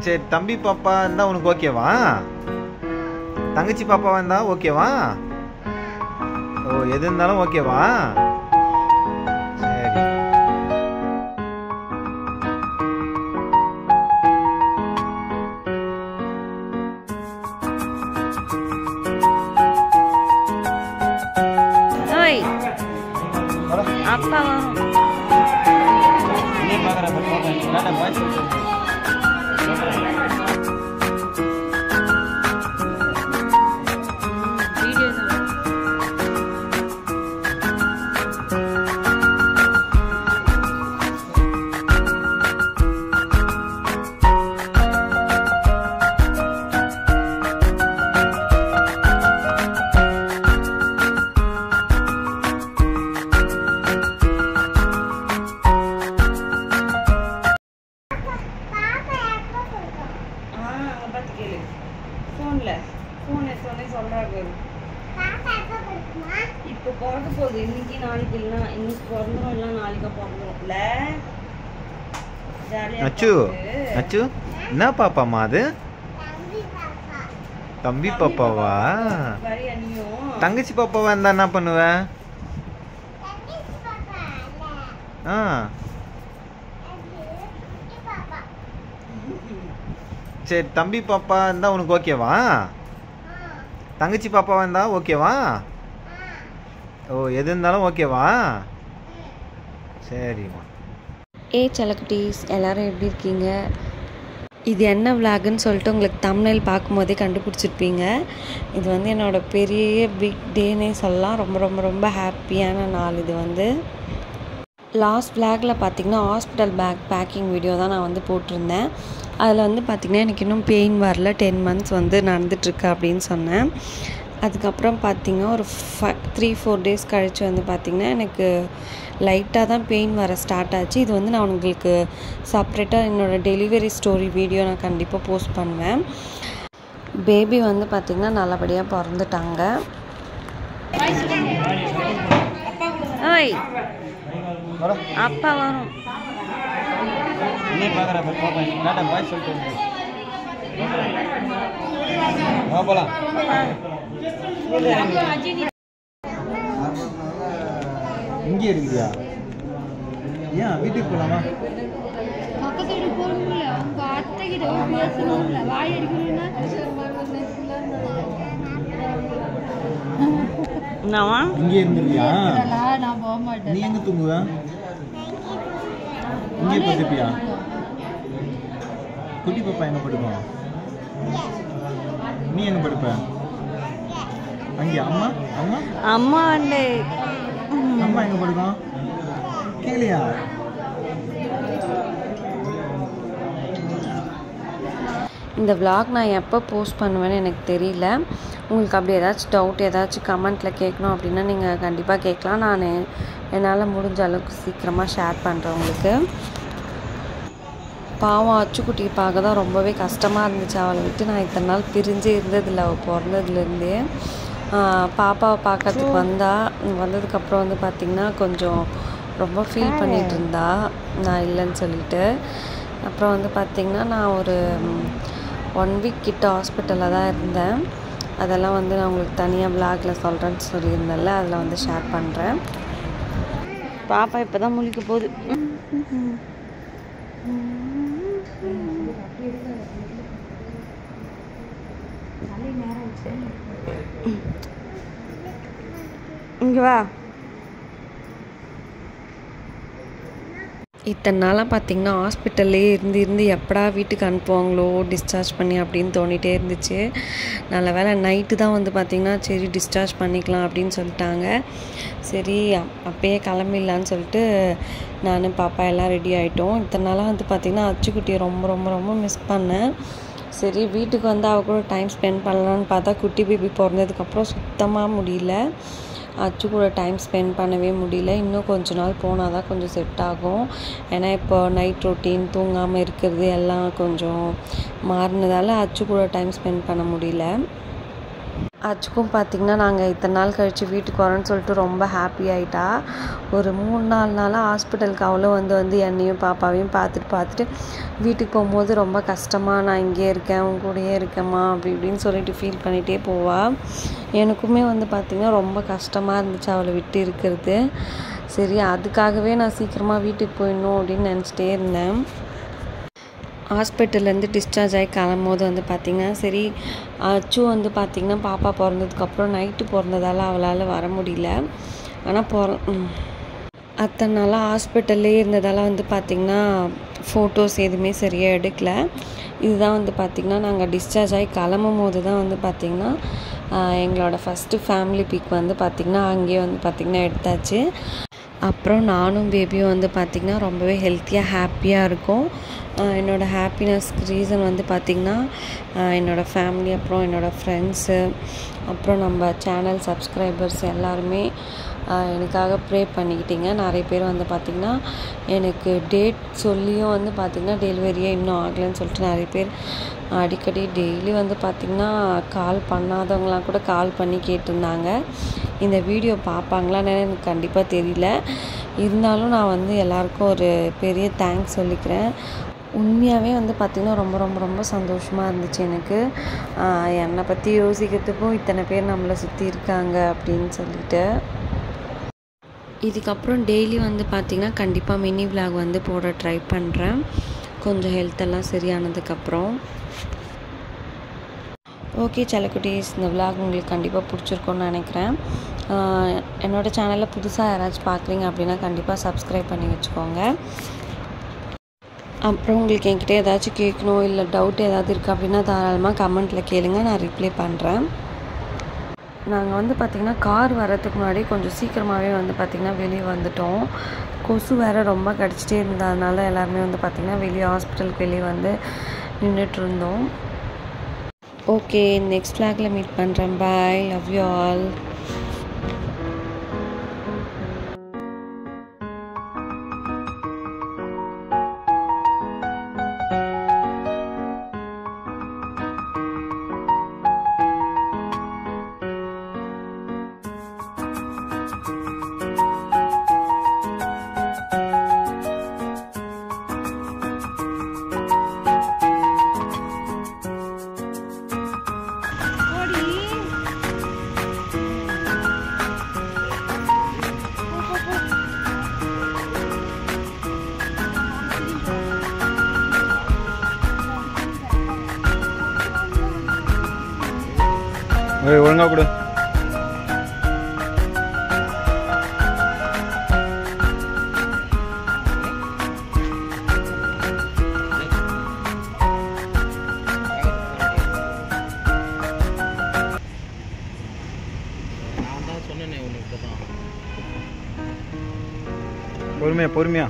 சரி தம்பி பாப்பா இருந்தால் உனக்கு ஓகேவா? தங்கச்சி பாப்பாவா இருந்தால் ஓகேவா? ஓ எது இருந்தாலும் ஓகேவா? சரி. ஓய் அப்பா வரும். இப்போ பிறக்க போகுது இன்னைக்கு நாளைக்கு இல்லைனா இன்னைக்கு பிறந்துடும் இல்லை நாளைக்கு பிறந்துடும் இல்லை அச்சு அச்சு என்ன பாப்பாமா அது? தம்பி பாப்பாவா? தங்கச்சி பாப்பாவா இருந்தா என்ன பண்ணுவ? சரி தம்பி பாப்பா இருந்தா உனக்கு ஓகேவா? தங்கச்சி பாப்பாவா இருந்தா ஓகேவா? ஓ எது இருந்தாலும் ஓகேவா? சரிம்மா. செல்லக்குட்டீஸ் எல்லாரும் எப்படி இருக்கீங்க? இது என்ன விளாகுன்னு சொல்லிட்டு உங்களுக்கு தம்ப்நெயில் பார்க்கும்போதே கண்டுபிடிச்சிருப்பீங்க. இது வந்து என்னோடய பெரிய பிக் டேனே சொல்லலாம். ரொம்ப ரொம்ப ரொம்ப ஹாப்பியான நாள். இது வந்து லாஸ்ட் விளாகில் பார்த்திங்கன்னா ஹாஸ்பிட்டல் பேக்கிங் வீடியோ தான் நான் வந்து போட்டிருந்தேன். அதில் வந்து பார்த்திங்கன்னா எனக்கு இன்னும் பெயின் வரல, 10 months வந்து நடந்துட்டுருக்கு அப்படின்னு சொன்னேன். அதுக்கப்புறம் பார்த்திங்கன்னா ஒரு 3-4 days கழித்து வந்து பார்த்திங்கன்னா எனக்கு லைட்டாக தான் பெயின் வர ஸ்டார்ட் ஆச்சு. இது வந்து நான் உங்களுக்கு செப்ரேட்டாக என்னோடய டெலிவரி ஸ்டோரி வீடியோ நான் கண்டிப்பாக போஸ்ட் பண்ணுவேன். பேபி வந்து பார்த்திங்கன்னா நல்லபடியாக பிறந்துட்டாங்க. ஓய் அப்பா வரும். இங்கே இருக்குதியா? ஏன் வீட்டுக்கு போலாமா? பக்கத்துல போகணும்ல, உங்க அத்தை கிட்ட பேசணும்ல, வாய் அடிக்கணும்னா இங்கே இருந்துருவியா? நான் போக மாட்டேன். நீ எங்க தூங்குவ? இங்கே படுத்துப்பியா? குட்டி பாப்பா எங்க படுப்போம்? நீ எங்க படுப்ப? அங்கே அம்மா அம்மா அம்மா வந்து அம்மா எங்க படுக்கும்? கேளியா? இந்த vlog நான் எப்போ போஸ்ட் பண்ணுவேன்னு எனக்கு தெரியல. உங்களுக்கு அப்படி ஏதாச்சும் டவுட் ஏதாச்சும் கமெண்ட்டில் கேட்கணும் அப்படின்னா நீங்கள் கண்டிப்பாக கேட்கலாம். நான் என்னால் முடிஞ்ச அளவுக்கு சீக்கிரமாக ஷேர் பண்ணுறேன் உங்களுக்கு. பாவம் அச்சுக்குட்டியை பார்க்க தான் ரொம்பவே கஷ்டமாக இருந்துச்சு. அவளை விட்டு நான் இத்தனை நாள் பிரிஞ்சே இருந்ததில்லை. அவள் பிறந்ததுலேருந்தே பாப்பாவை பார்க்கறதுக்கு வந்ததுக்கப்புறம் வந்து பார்த்திங்கன்னா கொஞ்சம் ரொம்ப ஃபீல் பண்ணிகிட்டு இருந்தா நான் இல்லைன்னு சொல்லிட்டு. அப்புறம் வந்து பார்த்திங்கன்னா நான் ஒரு 1 week கிட்ட ஹாஸ்பிட்டலில் தான் இருந்தேன். அதெல்லாம் வந்து நான் உங்களுக்கு தனியாக விளாகில் சொல்கிறேன்னு சொல்லியிருந்தேன்ல, அதில் வந்து ஷேர் பண்ணுறேன். பாப்பா இப்போ தான் முழிக்க போகுது. இங்கே வா. இத்தனை நாளாக பார்த்திங்கன்னா ஹாஸ்பிட்டல்லே இருந்து எப்படா வீட்டுக்கு அனுப்புவாங்களோ டிஸ்சார்ஜ் பண்ணி அப்படின்னு தோணிகிட்டே இருந்துச்சு. நல்ல வேளை நைட்டு தான் வந்து பார்த்திங்கன்னா சரி டிஸ்சார்ஜ் பண்ணிக்கலாம் அப்படின்னு சொல்லிட்டாங்க. சரி அப்பயே கிளம்பிடலான்னு சொல்லிட்டு நான் பாப்பா எல்லாம் ரெடி ஆகிட்டோம். இத்தனை நாளாக வந்து பார்த்திங்கன்னா அச்சுக்குட்டியை ரொம்ப ரொம்ப ரொம்ப மிஸ் பண்ணேன். சரி வீட்டுக்கு வந்து அவள் கூட டைம் ஸ்பெண்ட் பண்ணலான்னு பார்த்தா குட்டி பேபி பிறந்ததுக்கப்புறம் சுத்தமாக முடியல. அச்சு கூட டைம் ஸ்பெண்ட் பண்ணவே முடியல. இன்னும் கொஞ்ச நாள் போனால் தான் கொஞ்சம் செட் ஆகும். ஏன்னா இப்போ நைட் ரொட்டீன் தூங்காமல் இருக்கிறது எல்லாம் கொஞ்சம் மாறினதால அச்சு கூட டைம் ஸ்பெண்ட் பண்ண முடியல. அச்சுக்கும் பார்த்திங்கன்னா நாங்கள் இத்தனை நாள் கழித்து வீட்டுக்கு வரோன்னு சொல்லிட்டு ரொம்ப ஹாப்பி ஆகிட்டா. ஒரு 3-4 நாளாக ஹாஸ்பிட்டலுக்கு அவளும் வந்து என்னையும் பாப்பாவையும் பார்த்துட்டு வீட்டுக்கு போகும்போது ரொம்ப கஷ்டமாக நான் இங்கே இருக்கேன் உன் கூடயே இருக்கேம்மா அப்படி இப்படின்னு சொல்லிட்டு ஃபீல் பண்ணிகிட்டே போவாள். எனக்குமே வந்து பார்த்திங்கன்னா ரொம்ப கஷ்டமாக இருந்துச்சு அவளை விட்டு இருக்கிறது. சரி, அதுக்காகவே நான் சீக்கிரமாக வீட்டுக்கு போயிடணும் அப்படின்னு நினச்சிட்டே இருந்தேன். ஹாஸ்பிட்டல்லேருந்து டிஸ்சார்ஜ் ஆகி கிளம்போது வந்து பார்த்திங்கன்னா சரி, அச்சு வந்து பார்த்திங்கன்னா பாப்பா பிறந்ததுக்கப்புறம் நைட்டு பிறந்ததால் அவளால் வர முடியல. ஆனால் அத்தனை நாளாக ஹாஸ்பிட்டல்லே இருந்ததால் வந்து பார்த்திங்கன்னா ஃபோட்டோஸ் எதுவுமே சரியாக எடுக்கல. இதுதான் வந்து பார்த்திங்கன்னா நாங்கள் டிஸ்சார்ஜ் ஆகி கிளம்பும் போது தான் வந்து பார்த்திங்கன்னா எங்களோட ஃபஸ்ட்டு ஃபேமிலி பிக் வந்து பார்த்திங்கன்னா அங்கேயே வந்து பார்த்திங்கன்னா எடுத்தாச்சு. அப்புறம் நானும் பேபியும் வந்து பார்த்திங்கன்னா ரொம்பவே ஹெல்த்தியாக ஹாப்பியாக இருக்கும். என்னோடய ஹாப்பினஸ்க்கு ரீசன் வந்து பார்த்திங்கன்னா என்னோடய ஃபேமிலி, அப்புறம் என்னோடய ஃப்ரெண்ட்ஸு, அப்புறம் நம்ம சேனல் சப்ஸ்கிரைபர்ஸ் எல்லாருமே எனக்காக ப்ரே பண்ணிக்கிட்டீங்க. நிறைய பேர் வந்து பார்த்திங்கன்னா எனக்கு டேட் சொல்லியும் வந்து பார்த்திங்கன்னா டெலிவரியே இன்னும் ஆகலைன்னு சொல்லிட்டு நிறைய பேர் அடிக்கடி டெய்லி வந்து பார்த்திங்கன்னா கால் பண்ணாதவங்களாம் கூட கால் பண்ணி கேட்டிருந்தாங்க. இந்த வீடியோ பார்ப்பாங்களான்னு எனக்கு கண்டிப்பாக தெரியல. இருந்தாலும் நான் வந்து எல்லாருக்கும் ஒரு பெரிய தேங்க்ஸ் சொல்லிக்கிறேன். உண்மையாகவே வந்து பார்த்திங்கன்னா ரொம்ப ரொம்ப ரொம்ப சந்தோஷமாக இருந்துச்சு எனக்கு. என்னை பற்றி யோசிக்கிறதுக்கும் இத்தனை பேர் நம்மளை சுற்றி இருக்காங்க அப்படின்னு சொல்லிட்டு. இதுக்கப்புறம் டெய்லி வந்து பார்த்திங்கன்னா கண்டிப்பாக மினி விலாக் வந்து போட ட்ரை பண்ணுறேன், கொஞ்சம் ஹெல்த்தெல்லாம் சரியானதுக்கப்புறம். ஓகே செல்லக்குட்டீஸ், இந்த விலாக் உங்களுக்கு கண்டிப்பாக பிடிச்சிருக்கும்னு நினைக்கிறேன். என்னோடய சேனலில் புதுசாக யாராச்சும் பார்க்குறீங்க அப்படின்னா கண்டிப்பாக சப்ஸ்கிரைப் பண்ணி வச்சுக்கோங்க. அப்புறம் உங்களுக்கு என்கிட்ட ஏதாச்சும் கேட்கணும் இல்லை டவுட் ஏதாவது இருக்குது அப்படின்னா தாராளமாக கமெண்ட்டில் கேளுங்க, நான் ரிப்ளை பண்ணுறேன். நாங்கள் வந்து பார்த்திங்கன்னா கார் வர்றதுக்கு முன்னாடி கொஞ்சம் சீக்கிரமாகவே வந்து பார்த்திங்கன்னா வெளியே வந்துட்டோம். கொசு வேறு ரொம்ப கடிச்சிட்டே இருந்ததுனால எல்லாருமே வந்து பார்த்திங்கன்னா வெளியே ஹாஸ்பிட்டலுக்கு வெளியே வந்து நின்றுட்டுருந்தோம். ஓகே, நெக்ஸ்ட் விலாகில் மீட் பண்ணுறேன். பாய், லவ் யூ ஆல். ஒழுங்கா கொடு. பொறுமையா பொறுமையா